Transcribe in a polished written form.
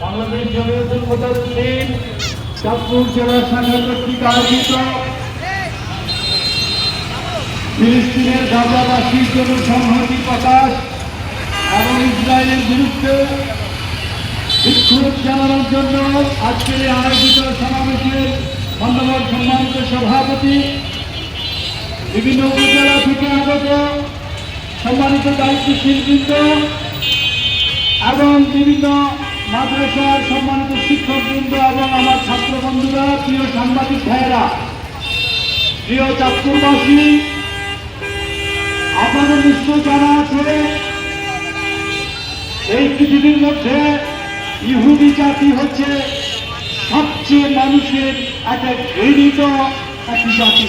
বাংলাদেশ জমিয়তুল মুতাওয়াজ্জিহিন চাঁদপুর জেলা শাখা কর্তৃক আয়োজিত ফিলিস্তিনের গাজাবাসীর জন্য সংহতি প্রকাশ এবং ইসরায়েলের বিরুদ্ধে বিক্ষোভ জানানোর জন্য আজকের আয়োজিত সমাবেশের মাননীয় সম্মানিত সভাপতি, বিভিন্ন উপজেলা থেকে আগত সম্মানিত দায়িত্বশীল বৃন্দ এবং বিভিন্ন মাদ্রাসার সম্মানিত শিক্ষকবৃন্দ এবং আমার ছাত্র বন্ধুরা, প্রিয় সাংবাদিক ভাইয়েরা, প্রিয় চাঁদপুরবাসী, আপনাদের নিশ্চয় জানা আছে এই পৃথিবীর মধ্যে ইহুদি জাতি হচ্ছে সবচেয়ে মানুষের একটা ঘৃণিত একটি জাতি।